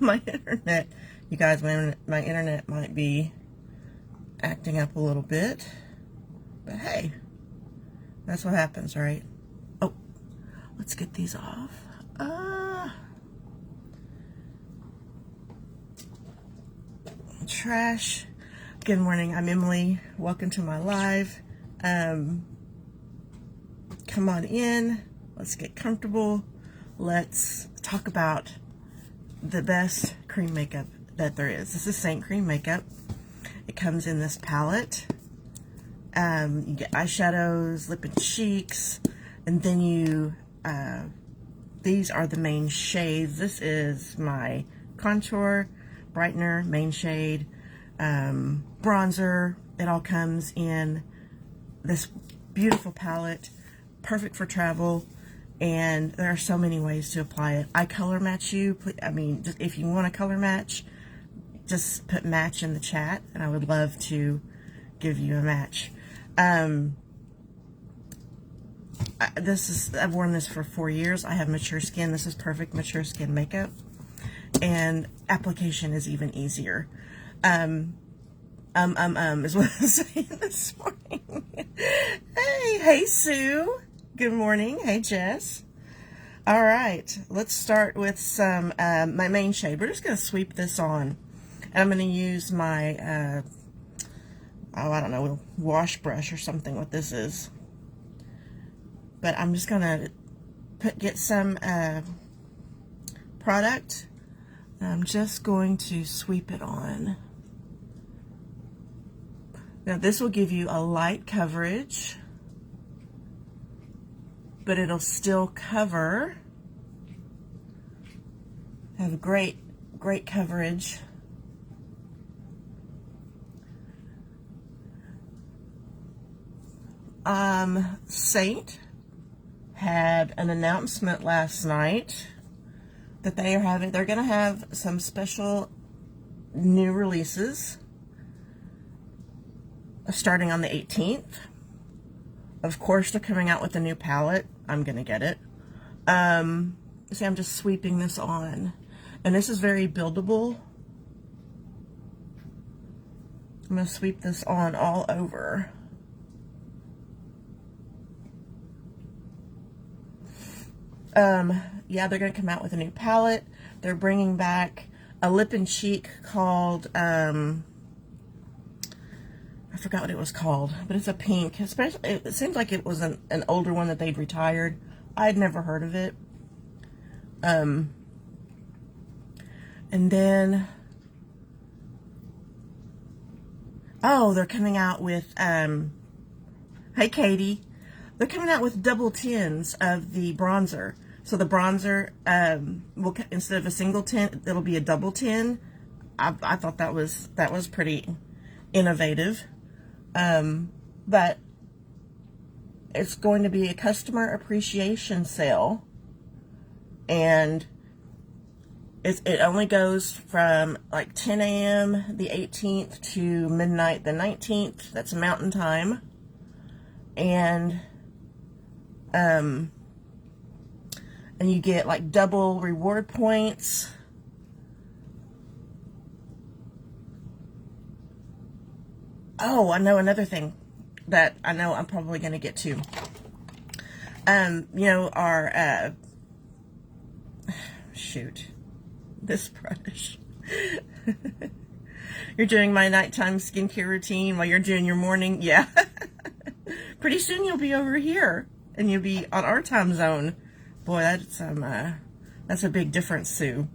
my internet, you guys, my internet might be acting up a little bit, but hey, that's what happens, right? Oh, let's get these off. Trash. Good morning, I'm Emily. Welcome to my live. Come on in. Let's get comfortable. Let's talk about the best cream makeup that there is. This is Seint cream makeup. It comes in this palette. You get eyeshadows, lip and cheeks, and then you, these are the main shades. This is my contour, brightener, main shade, bronzer. It all comes in this beautiful palette, perfect for travel, and there are so many ways to apply it. I color match you. I mean, just if you want a color match, just put match in the chat, and I would love to give you a match. I've worn this for 4 years. I have mature skin. This is perfect mature skin makeup, and application is even easier. Is what I'm saying this morning. Hey Sue. Good morning. Hey Jess. All right, let's start with some my main shade. We're just gonna sweep this on, and I'm gonna use my I don't know, wash brush or something. What this is, but I'm just gonna get some product. I'm just going to sweep it on. Now this will give you a light coverage, but it'll still cover. Have great coverage. Seint had an announcement last night that they're gonna have some special new releases starting on the 18th. Of course, they're coming out with a new palette. I'm gonna get it. See, I'm just sweeping this on, and this is very buildable. I'm gonna sweep this on all over. Yeah, they're gonna come out with a new palette. They're bringing back a lip and cheek called, I forgot what it was called, but it's a pink. Especially, it seems like it was an older one that they'd retired. I'd never heard of it. And then, oh, they're coming out with, hey Katie, they're coming out with double tins of the bronzer. So the bronzer, will, instead of a single tin, it'll be a double tin. I thought that was pretty innovative. But it's going to be a customer appreciation sale, and it only goes from like 10 a.m. the 18th to midnight the 19th. That's Mountain Time. And you get like double reward points. Oh, I know another thing that I know I'm probably going to get to. You know, our, shoot, this brush. You're doing my nighttime skincare routine while you're doing your morning. Yeah. Pretty soon you'll be over here and you'll be on our time zone. Boy, that's a big difference, Sue.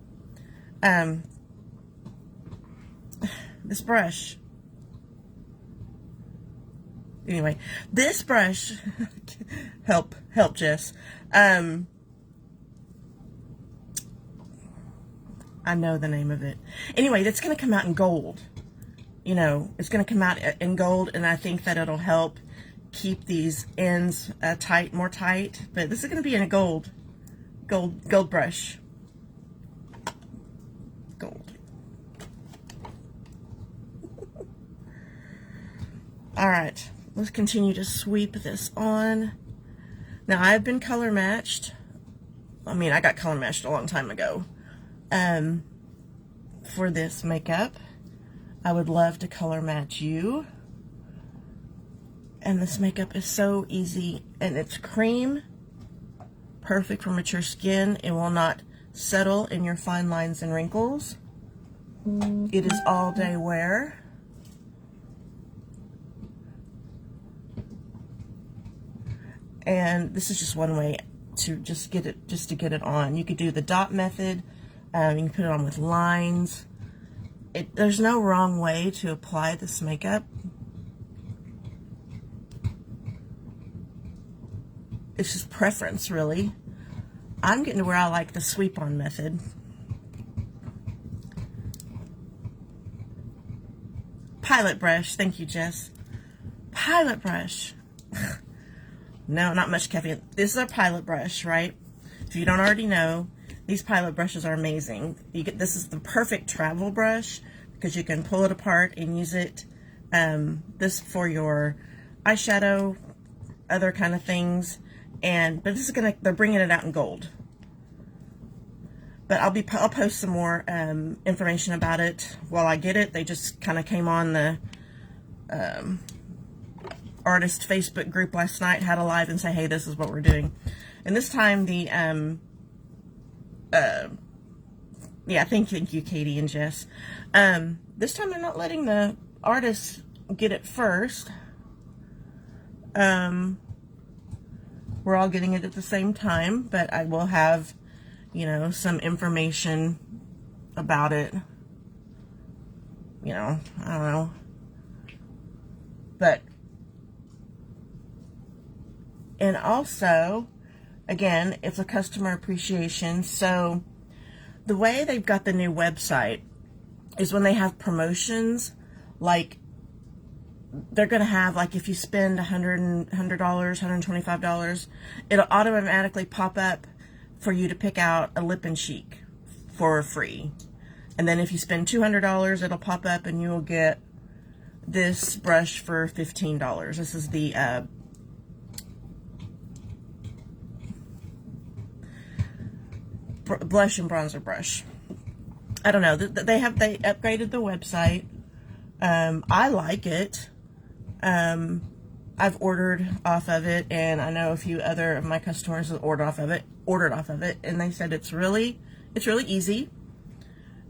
This brush. Anyway, this brush, help Jess. I know the name of it. Anyway, that's going to come out in gold. You know, it's going to come out in gold, and I think that it'll help keep these ends more tight. But this is going to be in a gold brush. Gold. All right. Let's continue to sweep this on. Now, I've been color matched. I mean, I got color matched a long time ago. for this makeup. I would love to color match you. And this makeup is so easy, and it's cream, perfect for mature skin. It will not settle in your fine lines and wrinkles. It is all day wear. And this is just one way to just get it on. You could do the dot method. You can put it on with lines. There's no wrong way to apply this makeup. It's just preference, really. I'm getting to where I like the sweep on method. Pilot brush. Thank you, Jess. Pilot brush. No, not much caffeine. This is our pilot brush, right? If you don't already know, these pilot brushes are amazing. This is the perfect travel brush because you can pull it apart and use it. This for your eyeshadow, other kind of things. But this is they're bringing it out in gold. But I'll post some more information about it while I get it. They just kind of came on the artist Facebook group last night, had a live and say, hey, this is what we're doing. And this time the yeah, thank you, Katie and Jess. This time they're not letting the artists get it first. We're all getting it at the same time, but I will have, you know, some information about it. You know, I don't know. But, and also, again, it's a customer appreciation. So the way they've got the new website is when they have promotions, like they're going to have, like, if you spend $100, $125, it'll automatically pop up for you to pick out a lip and cheek for free. And then if you spend $200, it'll pop up and you will get this brush for $15. This is the blush and bronzer brush. I don't know. They upgraded the website. I like it. I've ordered off of it, and I know a few other of my customers have ordered off of it, and they said it's really easy.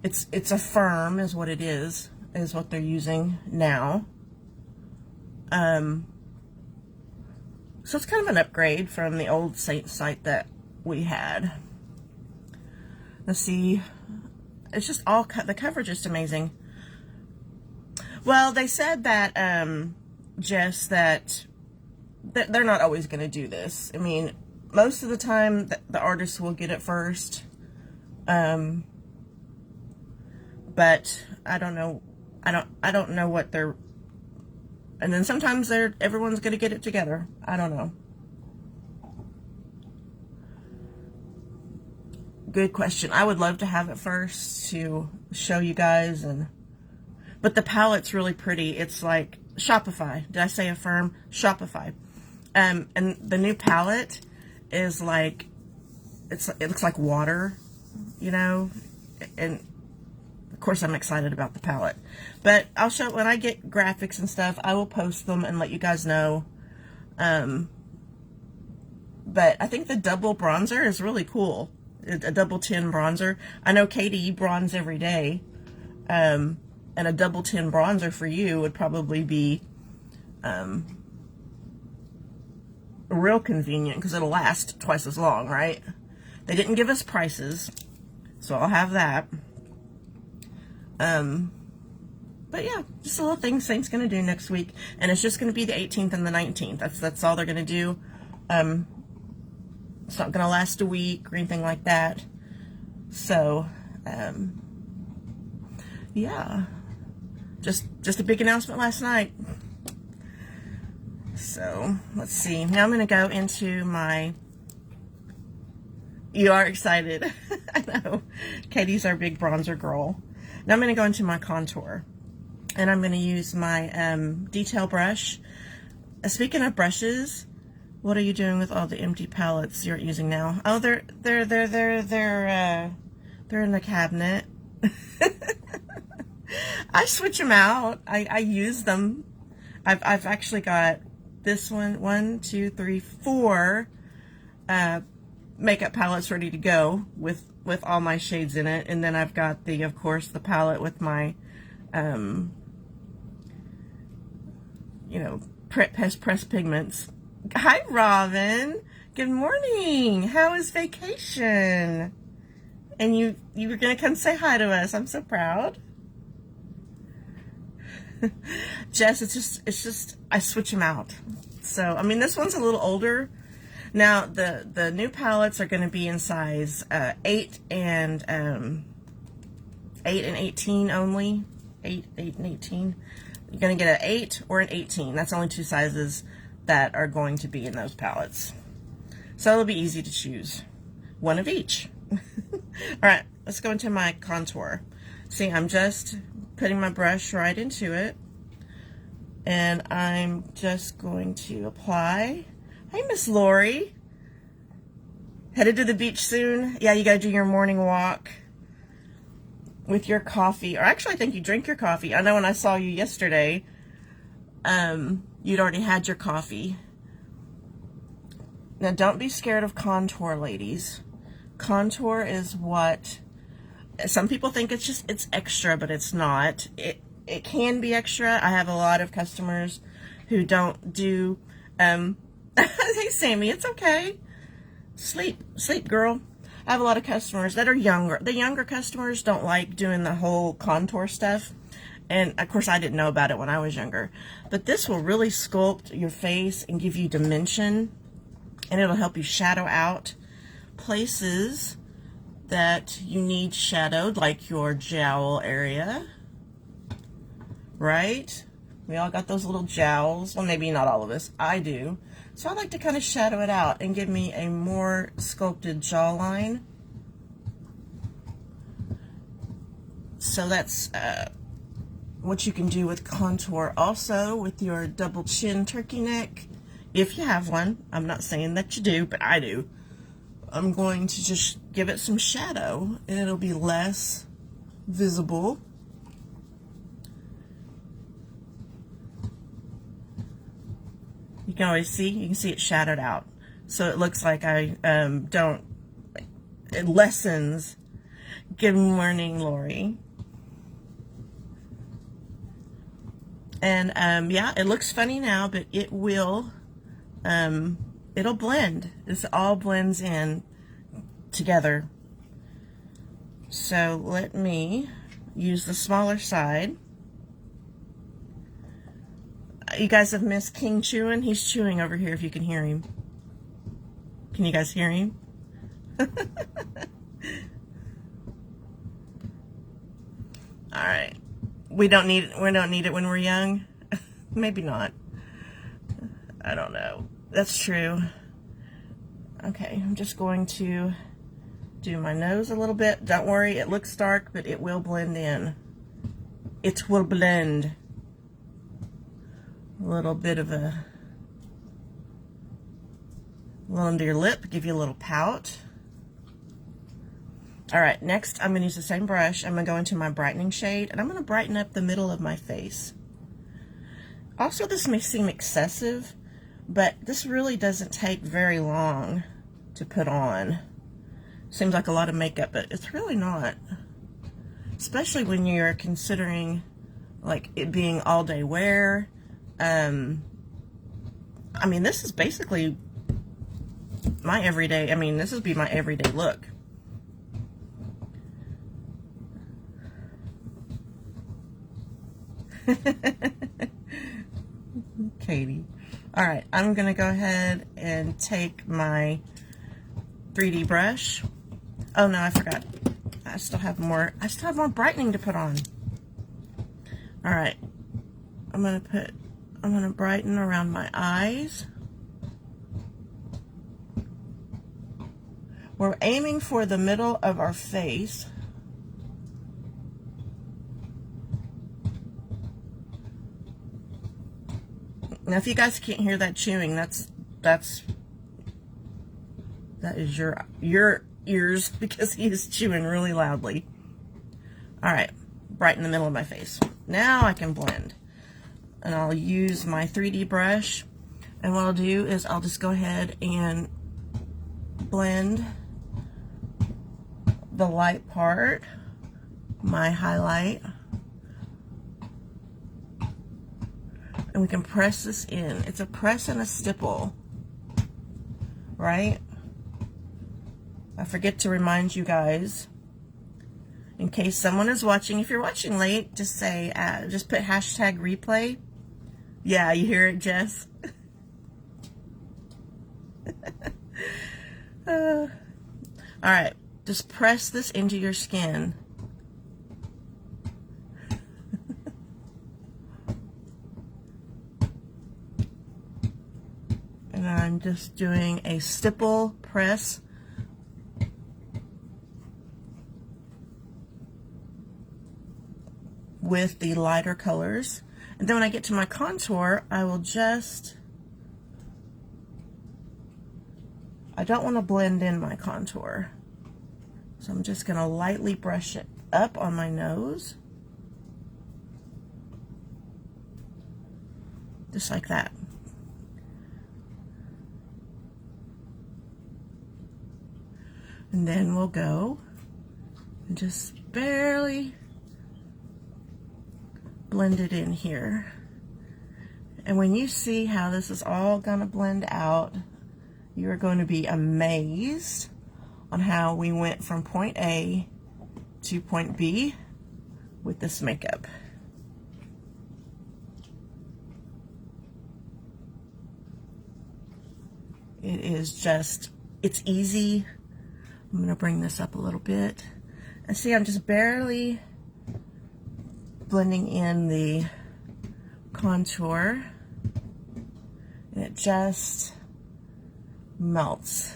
It's a firm is what it is what they're using now. So it's kind of an upgrade from the old Seint site that we had. Let's see. It's just all the coverage is amazing. Well, they said that Jess, that they're not always going to do this. I mean, most of the time the artists will get it first. But I don't know. I don't know what they're. And then sometimes everyone's going to get it together. I don't know. Good question. I would love to have it first to show you guys, but the palette's really pretty. It's like Shopify. Did I say Affirm? Shopify. And the new palette is like, it looks like water, you know, and of course I'm excited about the palette. But I'll show, when I get graphics and stuff, I will post them and let you guys know. But I think the double bronzer is really cool. A double 10 bronzer. I know, Katie, you bronze every day. And a double 10 bronzer for you would probably be real convenient because it'll last twice as long, right? They didn't give us prices, so I'll have that. But yeah, just a little thing Seint's going to do next week, and it's just going to be the 18th and the 19th. That's all they're going to do. It's not going to last a week or anything like that. So, yeah, just a big announcement last night. So, let's see. Now I'm going to go into my, you are excited. I know. Katie's our big bronzer girl. Now I'm going to go into my contour. And I'm going to use my detail brush. Speaking of brushes, what are you doing with all the empty palettes you're using now? Oh, they're in the cabinet. I switch them out. I use them. I've actually got this one, two, three, four makeup palettes ready to go with all my shades in it, and then I've got of course the palette with my press pigments. Hi Robin, good morning. How is vacation? And you were gonna come say hi to us. I'm so proud. Jess, it's just I switch them out. So I mean, this one's a little older. Now the new palettes are going to be in size 8 and 18 only. 8 and 18. You're going to get an 8 or an 18. That's only two sizes that are going to be in those palettes. So it'll be easy to choose one of each. All right, let's go into my contour. See, I'm just putting my brush right into it, and I'm just going to apply. Hey, Miss Lori. Headed to the beach soon? Yeah, you gotta do your morning walk with your coffee. Or actually, I think you drink your coffee. I know when I saw you yesterday, you'd already had your coffee. Now, don't be scared of contour, ladies. Contour is what some people think it's extra, but it's not. It can be extra. I have a lot of customers who don't do hey Sammy, it's okay. Sleep girl. I have a lot of customers that are younger. The younger customers don't like doing the whole contour stuff. And of course I didn't know about it when I was younger. But this will really sculpt your face and give you dimension. And it'll help you shadow out places that you need shadowed, like your jowl area. Right? We all got those little jowls. Well, maybe not all of us. I do. So I like to kind of shadow it out and give me a more sculpted jawline. So that's what you can do with contour. Also with your double chin turkey neck, if you have one. I'm not saying that you do, but I do. I'm going to just give it some shadow and it'll be less visible. You can always see, you can see it shadowed out. So it looks like I it lessens. Good morning, Lori. And yeah, it looks funny now, but it will, it'll blend. This all blends in together. So let me use the smaller side. You guys have missed King chewing. He's chewing over here if you can hear him. Can you guys hear him? All right. We don't need it when we're young. Maybe not. I don't know. That's true. Okay, I'm just going to do my nose a little bit. Don't worry, it looks dark, but it will blend in. It will blend. A little bit of a little under your lip, give you a little pout. All right, next I'm going to use the same brush. I'm going to go into my brightening shade, and I'm going to brighten up the middle of my face. Also, this may seem excessive, but this really doesn't take very long to put on. Seems like a lot of makeup, but it's really not. Especially when you're considering like it being all day wear. I mean, this is basically my everyday, this would be my everyday look. Katie. All right, I'm going to go ahead and take my 3D brush. Oh no, I forgot. I still have more brightening to put on. All right. I'm going to brighten around my eyes. We're aiming for the middle of our face. Now, if you guys can't hear that chewing, that is your ears, because he is chewing really loudly. All right, right in the middle of my face. Now I can blend. And I'll use my 3D brush. And what I'll do is I'll just go ahead and blend the light part, my highlight. And we can press this in. It's a press and a stipple, right? I forget to remind you guys, in case someone is watching, if you're watching late, just say, just put hashtag replay. Yeah, you hear it, Jess? All right, just press this into your skin. And I'm just doing a stipple press. With the lighter colors. And then when I get to my contour, I will just, I don't want to blend in my contour. So I'm just going to lightly brush it up on my nose. Just like that. And then we'll go and just barely blend it in here. And when you see how this is all going to blend out, you are going to be amazed on how we went from point A to point B with this makeup. It is just, it's easy. I'm going to bring this up a little bit. And see, I'm just barely blending in the contour, and it just melts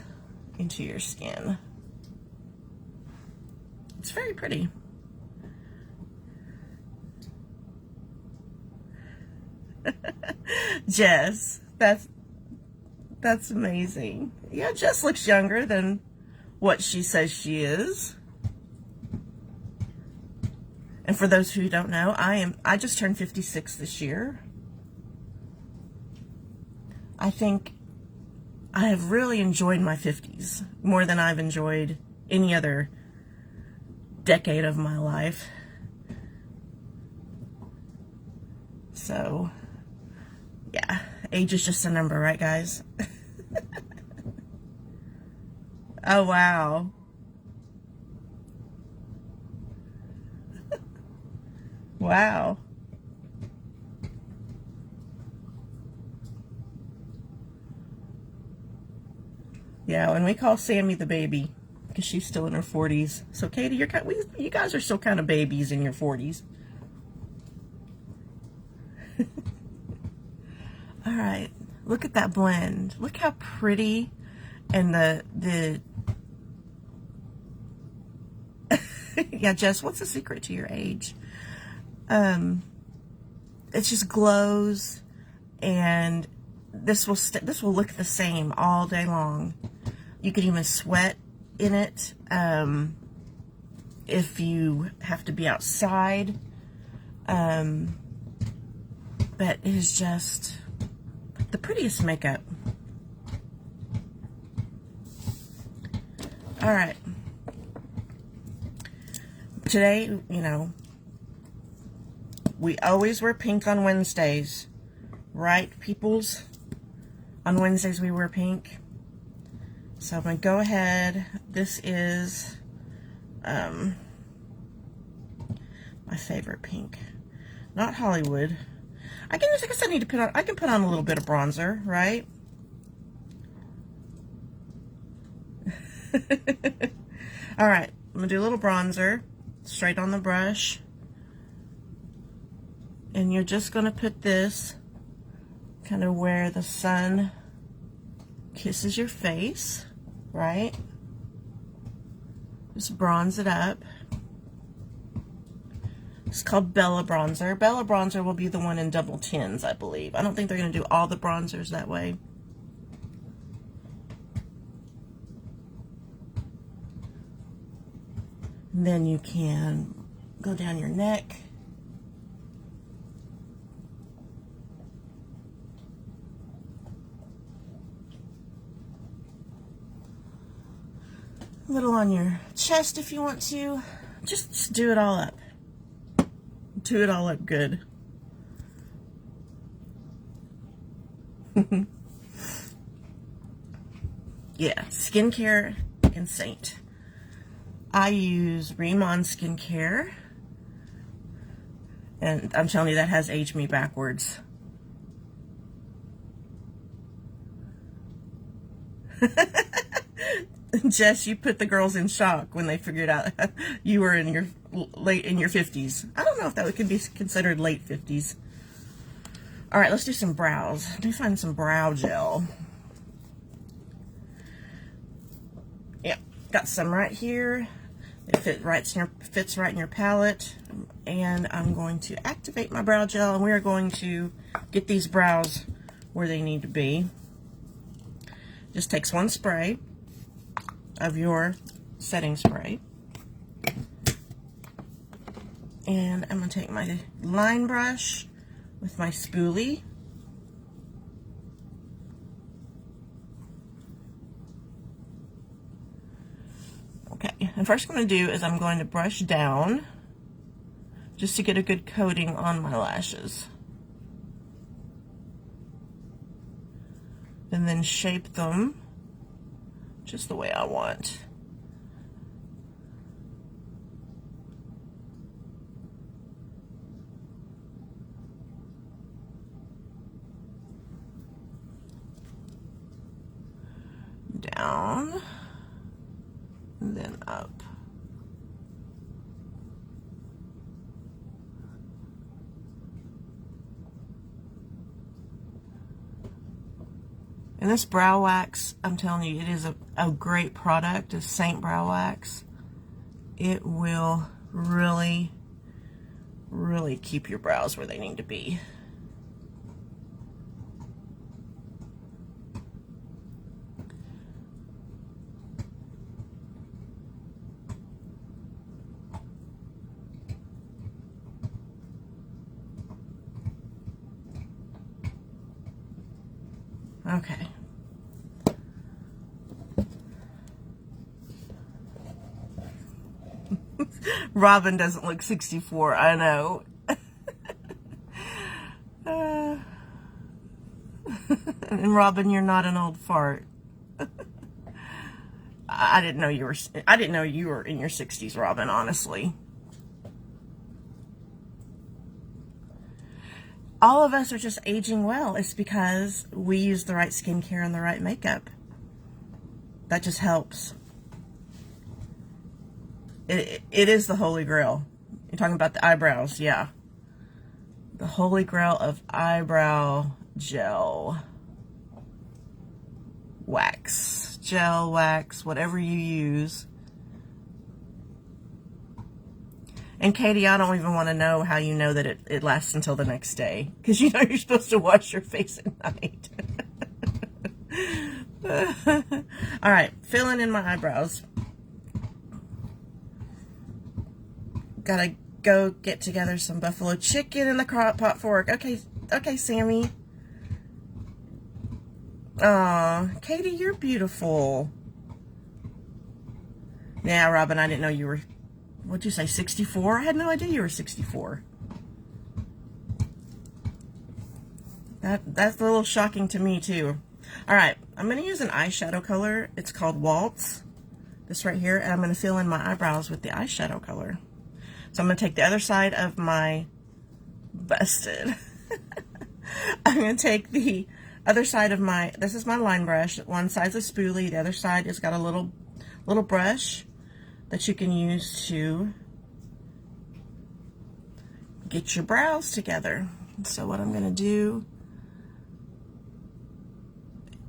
into your skin. It's very pretty. Jess, that's amazing. Yeah, Jess looks younger than what she says she is. And for those who don't know, I just turned 56 this year. I think I have really enjoyed my 50s more than I've enjoyed any other decade of my life. So, yeah, age is just a number, right, guys? Oh, wow. Wow. Yeah, and we call Sammy the baby because she's still in her 40s. So Katie, you guys are still kind of babies in your 40s. All right, look at that blend. Look how pretty, and the yeah, Jess, what's the secret to your age? It just glows, and this will look the same all day long. You could even sweat in it if you have to be outside. But it is just the prettiest makeup. All right. Today, you know, we always wear pink on Wednesdays, right, peoples? On Wednesdays we wear pink. So I'm going to go ahead. This is my favorite pink. Not Hollywood. I guess I need to put on, I can put on a little bit of bronzer, right? All right, I'm going to do a little bronzer straight on the brush. And you're just going to put this kind of where the sun kisses your face, right? Just bronze it up. It's called Bella Bronzer. Bella Bronzer will be the one in double tins, I believe. I don't think they're going to do all the bronzers that way. And then you can Go down your neck. A little on your chest if you want to. Just do it all up. Do it all up good. Yeah, skincare and Seint. I use Remon skincare, and I'm telling you, that has aged me backwards. Jess, you put the girls in shock when they figured out you were in your late in your 50s. I don't know if that could be considered late 50s. All right, let's do some brows. Let me find some brow gel. Yeah, got some right here. It fits right in your palette. And I'm going to activate my brow gel, and we are going to get these brows where they need to be. Just takes one spray of your setting spray. And I'm going to take my line brush with my spoolie. Okay, and first I'm going to do is I'm going to brush down just to get a good coating on my lashes. And then shape them just the way I want. Down, and then up. And this brow wax, I'm telling you, it is a great product, a Seint brow wax. It will really, really keep your brows where they need to be. Okay. Robin doesn't look 64, I know. And Robin, you're not an old fart. I didn't know you were in your 60s, Robin, honestly. All of us are just aging well. It's because we use the right skincare and the right makeup. That just helps. It is the holy grail. You're talking about the eyebrows, yeah. The holy grail of eyebrow gel. Wax. Gel, wax, whatever you use. And Katie, I don't even want to know how you know that it lasts until the next day. Because you know you're supposed to wash your face at night. All right, filling in my eyebrows. Gotta go get together some buffalo chicken in the crock pot fork. Okay, Sammy. Aw, Katie, you're beautiful. Yeah, Robin, I didn't know you were... What'd you say, 64? I had no idea you were 64. That's a little shocking to me, too. All right, I'm going to use an eyeshadow color. It's called Waltz. This right here. And I'm going to fill in my eyebrows with the eyeshadow color. So I'm going to take the other side of my... Busted. I'm going to take the other side of my... This is my line brush. One side's a spoolie. The other side has got a little brush that you can use to get your brows together. So what I'm going to do,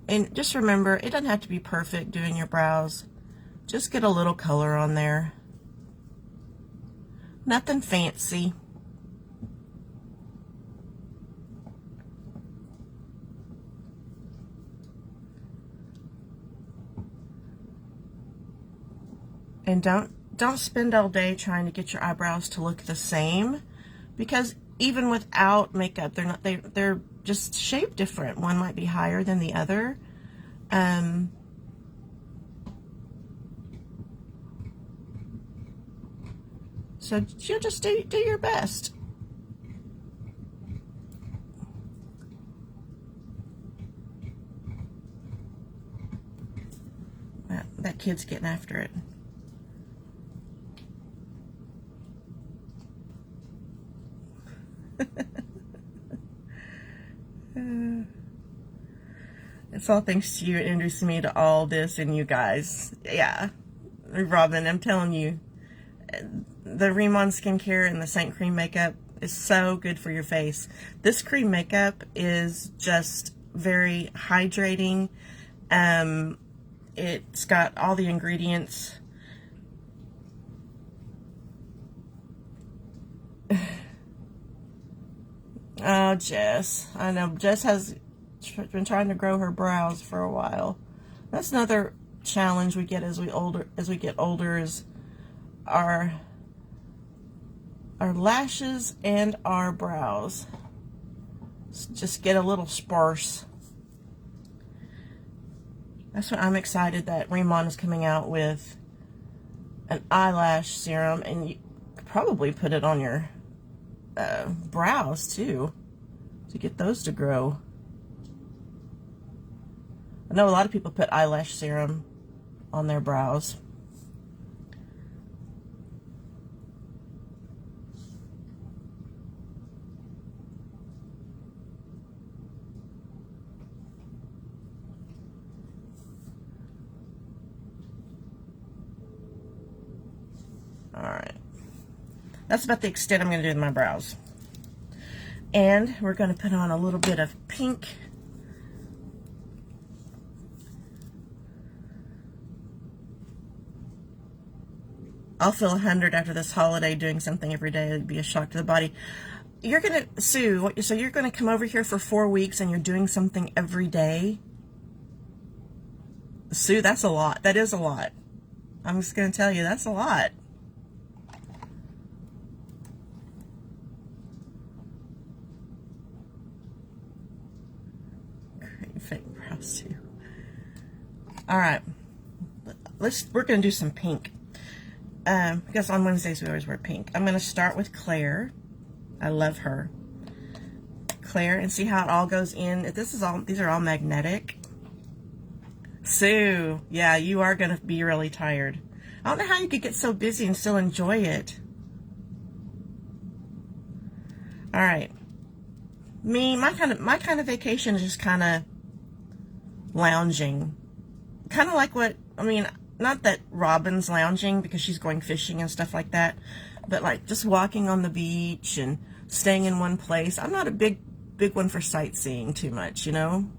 and just remember, it doesn't have to be perfect doing your brows. Just get a little color on there. Nothing fancy. And don't don't spend all day trying to get your eyebrows to look the same, because even without makeup, they're just shaped different. One might be higher than the other. So you just do your best. That kid's getting after it. It's all thanks to you introducing me to all this and you guys. Yeah, Robin, I'm telling you, the Remon skincare and the Seint cream makeup is so good for your face. This cream makeup is just very hydrating. It's got all the ingredients. Oh, Jess. I know. Jess has been trying to grow her brows for a while. That's another challenge we get as we get older is our lashes and our brows just get a little sparse. That's why I'm excited that Remon is coming out with an eyelash serum, and you could probably put it on your brows too to get those to grow. I know a lot of people put eyelash serum on their brows. Alright. That's about the extent I'm going to do with my brows. And we're going to put on a little bit of pink. I'll feel 100 after this holiday doing something every day. It'd be a shock to the body. You're going to, Sue, so you're going to come over here for 4 weeks and you're doing something every day? Sue, that's a lot. That is a lot. I'm just going to tell you, that's a lot. Great fake brows too. All right, we're going to do some pink. Because on Wednesdays we always wear pink. I'm going to start with Claire. I love her. Claire, and see how it all goes in. These are all magnetic. Sue, yeah, you are going to be really tired. I don't know how you could get so busy and still enjoy it. All right. My kind of vacation is just kind of lounging. Kind of like not that Robin's lounging because she's going fishing and stuff like that, but like just walking on the beach and staying in one place. I'm not a big one for sightseeing too much, you know?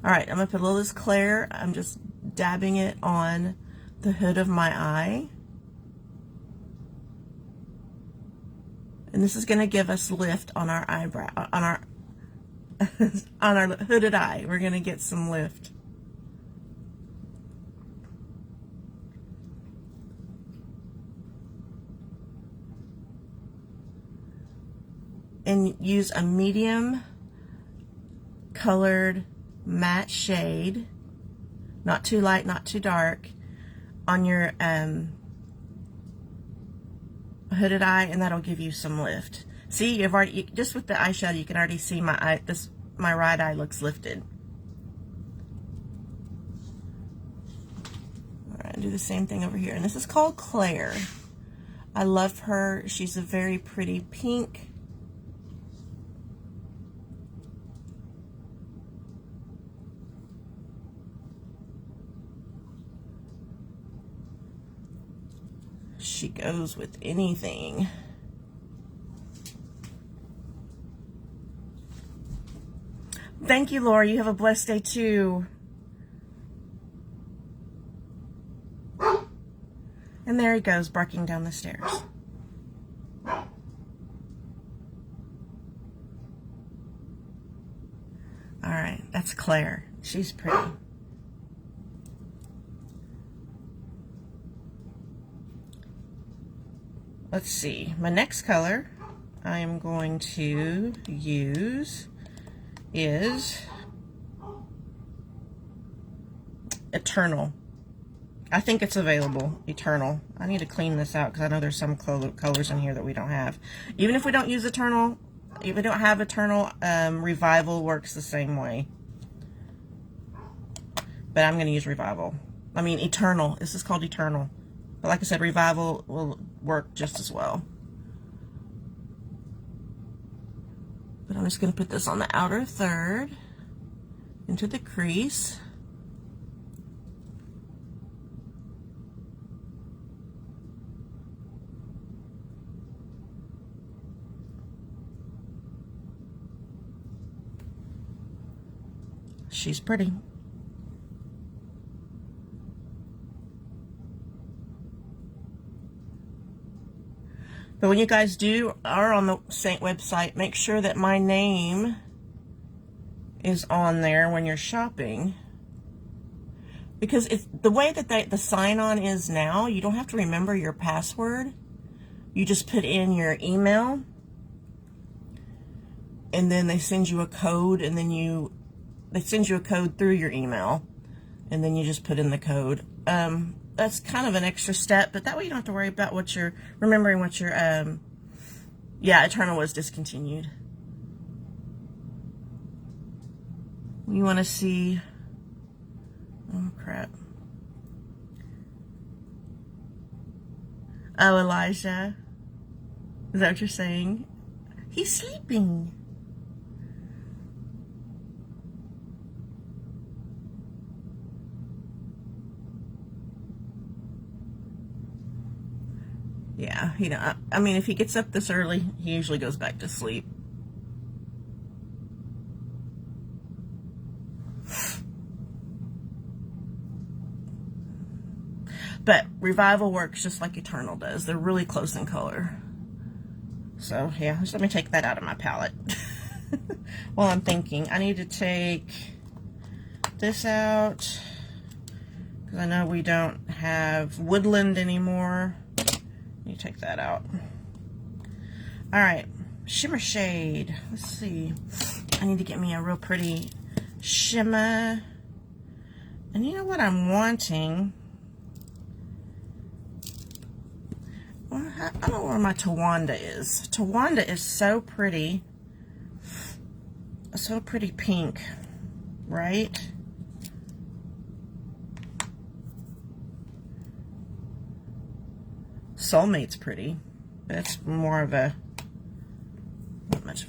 All right, I'm going to put a little of this Claire. I'm just dabbing it on the hood of my eye. And this is going to give us lift on our eyebrow, on our on our hooded eye. We're going to get some lift. And use a medium colored matte shade, not too light, not too dark, on your hooded eye, and that'll give you some lift. See, just with the eyeshadow, you can already see my eye. My right eye looks lifted. All right, do the same thing over here, and this is called Claire. I love her. She's a very pretty pink. She goes with anything. Thank you, Laura. You have a blessed day too. And there he goes, barking down the stairs. All right, that's Claire. She's pretty. let's see. My next color I am going to use is Eternal. I think it's available, Eternal. I need to clean this out because I know there's some colors in here that we don't have. Even if we don't use Eternal, if we don't have Eternal, Revival works the same way. But I'm going to use Revival. I mean, Eternal. This is called Eternal. But like I said, Revival will work just as well. But I'm just going to put this on the outer third, into the crease. She's pretty. But when you guys are on the Seint website, make sure that my name is on there when you're shopping. Because it's the way that the sign-on is now, you don't have to remember your password. You just put in your email, and then they send you a code, and then they send you a code through your email, and then you just put in the code. That's kind of an extra step, but that way you don't have to worry about what you're remembering. What your yeah, Eternal was discontinued. You want to see? Oh crap! Oh, Elijah, is that what you're saying? He's sleeping. Yeah, I mean, if he gets up this early, he usually goes back to sleep. But Revival works just like Eternal does. They're really close in color. So, yeah, just let me take that out of my palette. While I'm thinking, I need to take this out, because I know we don't have Woodland anymore. You take that out. All right, Shimmer Shade. Let's see. I need to get me a real pretty shimmer. And you know what I'm wanting? Well, I don't know where my Tawanda is. Tawanda is so pretty. So pretty pink, right? Soulmate's pretty, but it's more of a, not much of